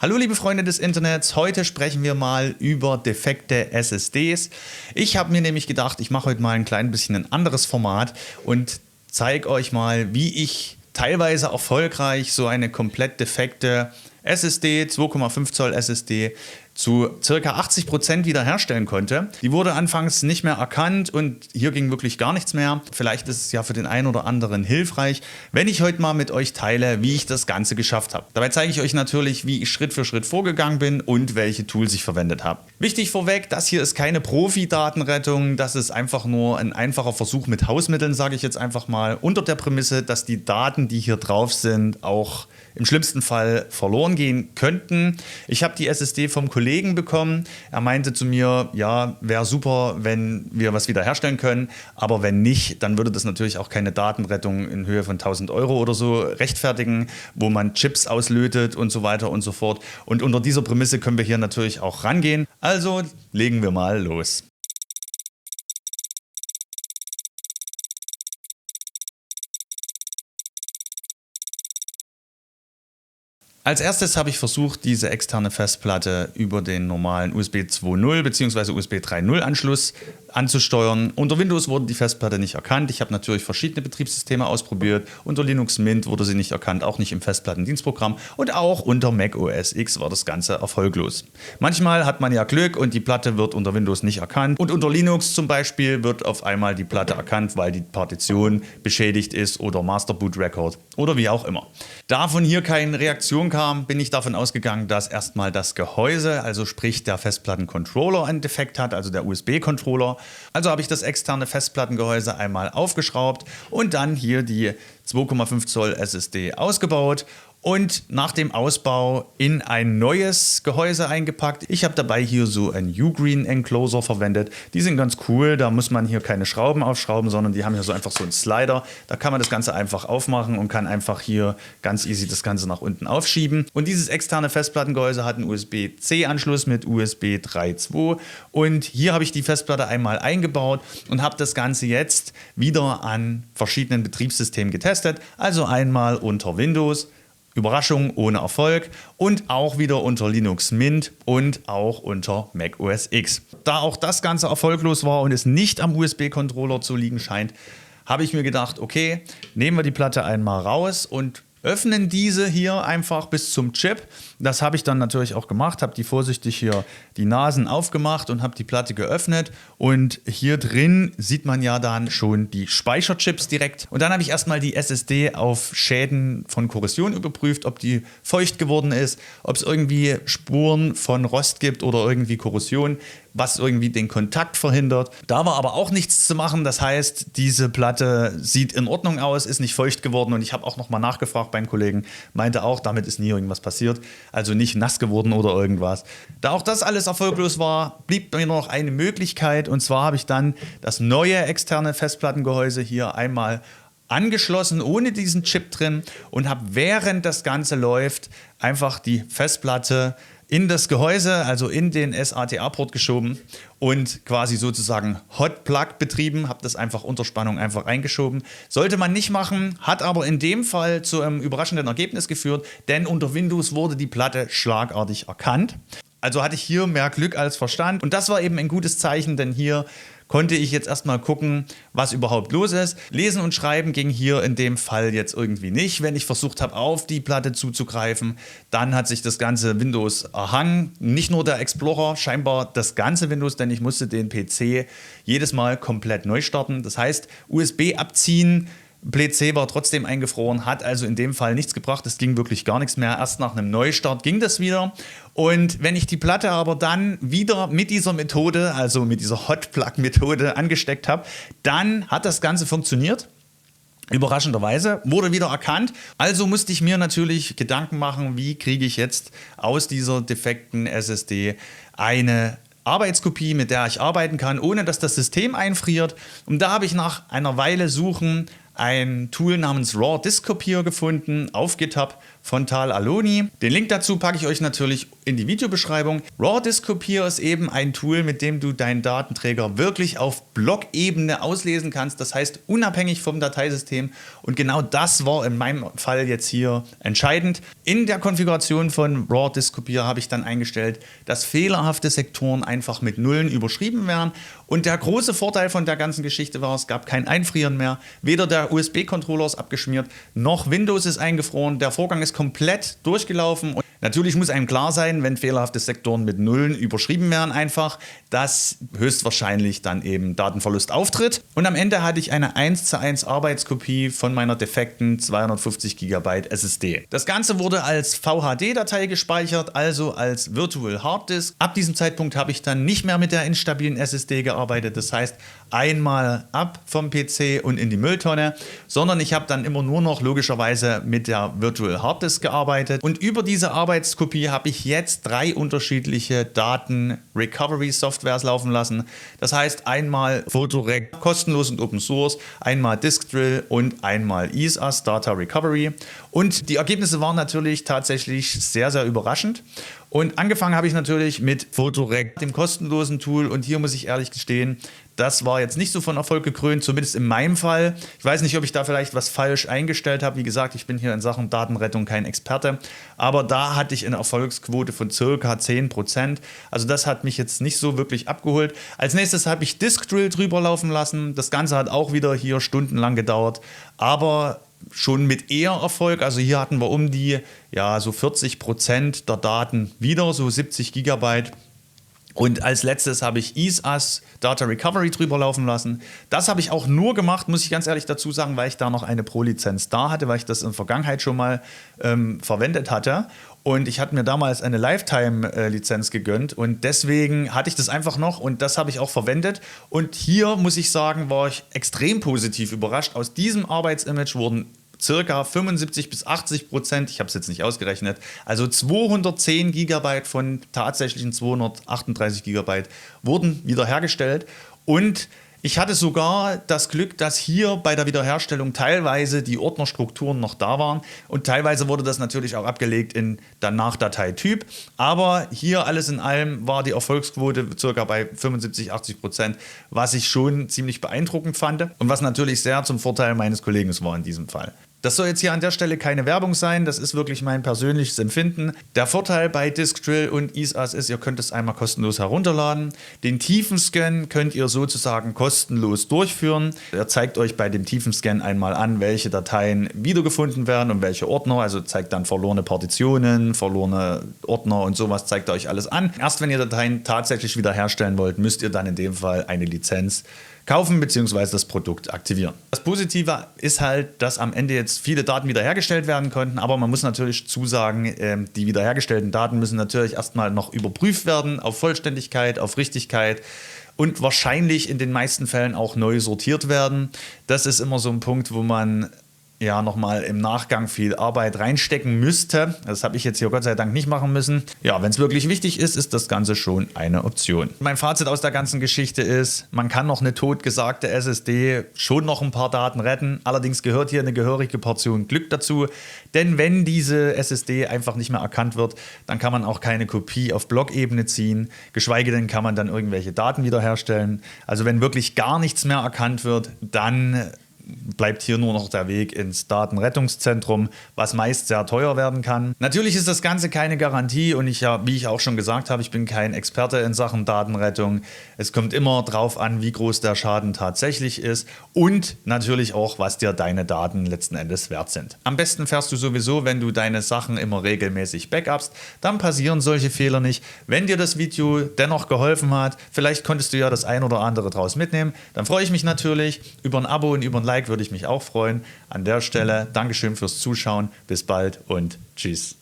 Hallo liebe Freunde des Internets, heute sprechen wir mal über defekte SSDs. Ich habe mir nämlich gedacht, ich mache heute mal ein klein bisschen ein anderes Format und zeige euch mal, wie ich teilweise erfolgreich so eine komplett defekte SSD, 2,5 Zoll SSD, zu ca. 80% wiederherstellen konnte. Die wurde anfangs nicht mehr erkannt und hier ging wirklich gar nichts mehr. Vielleicht ist es ja für den einen oder anderen hilfreich, wenn ich heute mal mit euch teile, wie ich das Ganze geschafft habe. Dabei zeige ich euch natürlich, wie ich Schritt für Schritt vorgegangen bin und welche Tools ich verwendet habe. Wichtig vorweg, das hier ist keine Profi-Datenrettung, das ist einfach nur ein einfacher Versuch mit Hausmitteln, sage ich jetzt einfach mal, unter der Prämisse, dass die Daten, die hier drauf sind, auch im schlimmsten Fall verloren gehen könnten. Ich habe die SSD vom Kollegen bekommen. Er meinte zu mir, ja, wäre super, wenn wir was wiederherstellen können, aber wenn nicht, dann würde das natürlich auch keine Datenrettung in Höhe von 1000 Euro oder so rechtfertigen, wo man Chips auslötet und so weiter und so fort. Und unter dieser Prämisse können wir hier natürlich auch rangehen. Also legen wir mal los. Als erstes habe ich versucht, diese externe Festplatte über den normalen USB 2.0 bzw. USB 3.0 Anschluss anzusteuern. Unter Windows wurde die Festplatte nicht erkannt. Ich habe natürlich verschiedene Betriebssysteme ausprobiert. Unter Linux Mint wurde sie nicht erkannt, auch nicht im Festplattendienstprogramm. Und auch unter Mac OS X war das Ganze erfolglos. Manchmal hat man ja Glück und die Platte wird unter Windows nicht erkannt. Und unter Linux zum Beispiel wird auf einmal die Platte erkannt, weil die Partition beschädigt ist oder Master Boot Record oder wie auch immer. Da von hier keine Reaktion kam, bin ich davon ausgegangen, dass erstmal das Gehäuse, also sprich der Festplattencontroller, einen Defekt hat, also der USB-Controller. Also habe ich das externe Festplattengehäuse einmal aufgeschraubt und dann hier die 2,5 Zoll SSD ausgebaut und nach dem Ausbau in ein neues Gehäuse eingepackt. Ich habe dabei hier so einen Ugreen Enclosure verwendet. Die sind ganz cool, da muss man hier keine Schrauben aufschrauben, sondern die haben hier so einfach so einen Slider. Da kann man das Ganze einfach aufmachen und kann einfach hier ganz easy das Ganze nach unten aufschieben. Und dieses externe Festplattengehäuse hat einen USB-C-Anschluss mit USB 3.2 und hier habe ich die Festplatte einmal eingebaut und habe das Ganze jetzt wieder an verschiedenen Betriebssystemen getestet. Also einmal unter Windows, Überraschung, ohne Erfolg, und auch wieder unter Linux Mint und auch unter Mac OS X. Da auch das Ganze erfolglos war und es nicht am USB-Controller zu liegen scheint, habe ich mir gedacht, okay, nehmen wir die Platte einmal raus und öffnen diese hier einfach bis zum Chip. Das habe ich dann natürlich auch gemacht, habe die vorsichtig hier die Nasen aufgemacht und habe die Platte geöffnet. Und hier drin sieht man ja dann schon die Speicherchips direkt. Und dann habe ich erstmal die SSD auf Schäden von Korrosion überprüft, ob die feucht geworden ist, ob es irgendwie Spuren von Rost gibt oder irgendwie Korrosion, was irgendwie den Kontakt verhindert. Da war aber auch nichts zu machen. Das heißt, diese Platte sieht in Ordnung aus, ist nicht feucht geworden. Und ich habe auch nochmal nachgefragt beim Kollegen, meinte auch, damit ist nie irgendwas passiert. Also nicht nass geworden oder irgendwas. Da auch das alles erfolglos war, blieb mir noch eine Möglichkeit. Und zwar habe ich dann das neue externe Festplattengehäuse hier einmal angeschlossen, ohne diesen Chip drin, und habe, während das Ganze läuft, einfach die Festplatte in das Gehäuse, also in den SATA-Port geschoben und quasi sozusagen Hot Plug betrieben, habe das einfach unter Spannung einfach eingeschoben. Sollte man nicht machen, hat aber in dem Fall zu einem überraschenden Ergebnis geführt, denn unter Windows wurde die Platte schlagartig erkannt. Also hatte ich hier mehr Glück als Verstand und das war eben ein gutes Zeichen, denn hier konnte ich jetzt erstmal gucken, was überhaupt los ist. Lesen und Schreiben ging hier in dem Fall jetzt irgendwie nicht. Wenn ich versucht habe, auf die Platte zuzugreifen, dann hat sich das ganze Windows erhangen. Nicht nur der Explorer, scheinbar das ganze Windows, denn ich musste den PC jedes Mal komplett neu starten. Das heißt, USB abziehen, PC war trotzdem eingefroren, hat also in dem Fall nichts gebracht. Es ging wirklich gar nichts mehr. Erst nach einem Neustart ging das wieder. Und wenn ich die Platte aber dann wieder mit dieser Methode, also mit dieser Hot-Plug-Methode angesteckt habe, dann hat das Ganze funktioniert. Überraschenderweise wurde wieder erkannt. Also musste ich mir natürlich Gedanken machen, wie kriege ich jetzt aus dieser defekten SSD eine Arbeitskopie, mit der ich arbeiten kann, ohne dass das System einfriert. Und da habe ich nach einer Weile Suchen ein Tool namens Raw Disk Copier gefunden auf GitHub von Tal Aloni. Den Link dazu packe ich euch natürlich in die Videobeschreibung. Raw Disk Copier ist eben ein Tool, mit dem du deinen Datenträger wirklich auf Blockebene auslesen kannst. Das heißt, unabhängig vom Dateisystem. Und genau das war in meinem Fall jetzt hier entscheidend. In der Konfiguration von Raw Disk Copier habe ich dann eingestellt, dass fehlerhafte Sektoren einfach mit Nullen überschrieben werden. Und der große Vorteil von der ganzen Geschichte war, es gab kein Einfrieren mehr. Weder der USB-Controller ist abgeschmiert, noch Windows ist eingefroren. Der Vorgang ist komplett durchgelaufen. Und natürlich muss einem klar sein, wenn fehlerhafte Sektoren mit Nullen überschrieben werden einfach, dass höchstwahrscheinlich dann eben Datenverlust auftritt. Und am Ende hatte ich eine 1:1 Arbeitskopie von meiner defekten 250 GB SSD. Das Ganze wurde als VHD-Datei gespeichert, also als Virtual Hard Disk. Ab diesem Zeitpunkt habe ich dann nicht mehr mit der instabilen SSD gearbeitet. Das heißt, einmal ab vom PC und in die Mülltonne, sondern ich habe dann immer nur noch logischerweise mit der Virtual Hard Disk gearbeitet. Und über diese Arbeitskopie habe ich jetzt 3 unterschiedliche Daten-Recovery-Softwares laufen lassen. Das heißt einmal Photorec, kostenlos und Open Source, einmal Diskdrill und einmal EaseUS Data Recovery. Und die Ergebnisse waren natürlich tatsächlich sehr, sehr überraschend. Und angefangen habe ich natürlich mit Photorec, dem kostenlosen Tool. Und hier muss ich ehrlich gestehen, das war jetzt nicht so von Erfolg gekrönt, zumindest in meinem Fall. Ich weiß nicht, ob ich da vielleicht was falsch eingestellt habe. Wie gesagt, ich bin hier in Sachen Datenrettung kein Experte. Aber da hatte ich eine Erfolgsquote von ca. 10%. Also das hat mich jetzt nicht so wirklich abgeholt. Als nächstes habe ich Diskdrill drüber laufen lassen. Das Ganze hat auch wieder hier stundenlang gedauert. Aber schon mit eher Erfolg. Also hier hatten wir um die so 40% der Daten wieder, so 70 Gigabyte. Und als letztes habe ich EaseUS Data Recovery drüber laufen lassen. Das habe ich auch nur gemacht, muss ich ganz ehrlich dazu sagen, weil ich da noch eine Pro-Lizenz da hatte, weil ich das in der Vergangenheit schon mal verwendet hatte. Und ich hatte mir damals eine Lifetime-Lizenz gegönnt und deswegen hatte ich das einfach noch und das habe ich auch verwendet. Und hier, muss ich sagen, war ich extrem positiv überrascht. Aus diesem Arbeitsimage wurden circa 75-80%, ich habe es jetzt nicht ausgerechnet, also 210 GB von tatsächlichen 238 GB wurden wiederhergestellt. Und ich hatte sogar das Glück, dass hier bei der Wiederherstellung teilweise die Ordnerstrukturen noch da waren und teilweise wurde das natürlich auch abgelegt in der Nachdateityp. Aber hier alles in allem war die Erfolgsquote circa bei 75-80%, was ich schon ziemlich beeindruckend fand und was natürlich sehr zum Vorteil meines Kollegen war in diesem Fall. Das soll jetzt hier an der Stelle keine Werbung sein, das ist wirklich mein persönliches Empfinden. Der Vorteil bei Diskdrill und EaseUS ist, ihr könnt es einmal kostenlos herunterladen. Den Tiefenscan könnt ihr sozusagen kostenlos durchführen. Er zeigt euch bei dem Tiefenscan einmal an, welche Dateien wiedergefunden werden und welche Ordner. Also zeigt dann verlorene Partitionen, verlorene Ordner und sowas zeigt er euch alles an. Erst wenn ihr Dateien tatsächlich wiederherstellen wollt, müsst ihr dann in dem Fall eine Lizenz kaufen bzw. das Produkt aktivieren. Das Positive ist halt, dass am Ende jetzt viele Daten wiederhergestellt werden konnten, aber man muss natürlich zusagen, die wiederhergestellten Daten müssen natürlich erstmal noch überprüft werden auf Vollständigkeit, auf Richtigkeit und wahrscheinlich in den meisten Fällen auch neu sortiert werden. Das ist immer so ein Punkt, wo man nochmal im Nachgang viel Arbeit reinstecken müsste. Das habe ich jetzt hier Gott sei Dank nicht machen müssen. Ja, wenn es wirklich wichtig ist, ist das Ganze schon eine Option. Mein Fazit aus der ganzen Geschichte ist, man kann noch eine totgesagte SSD schon noch ein paar Daten retten. Allerdings gehört hier eine gehörige Portion Glück dazu. Denn wenn diese SSD einfach nicht mehr erkannt wird, dann kann man auch keine Kopie auf Blockebene ziehen. Geschweige denn kann man dann irgendwelche Daten wiederherstellen. Also wenn wirklich gar nichts mehr erkannt wird, dann bleibt hier nur noch der Weg ins Datenrettungszentrum, was meist sehr teuer werden kann. Natürlich ist das Ganze keine Garantie und wie ich auch schon gesagt habe, ich bin kein Experte in Sachen Datenrettung. Es kommt immer drauf an, wie groß der Schaden tatsächlich ist und natürlich auch, was dir deine Daten letzten Endes wert sind. Am besten fährst du sowieso, wenn du deine Sachen immer regelmäßig backupst, dann passieren solche Fehler nicht. Wenn dir das Video dennoch geholfen hat, vielleicht konntest du ja das ein oder andere draus mitnehmen, dann freue ich mich natürlich über ein Abo und über ein Like würde ich mich auch freuen. An der Stelle Dankeschön fürs Zuschauen, bis bald und tschüss.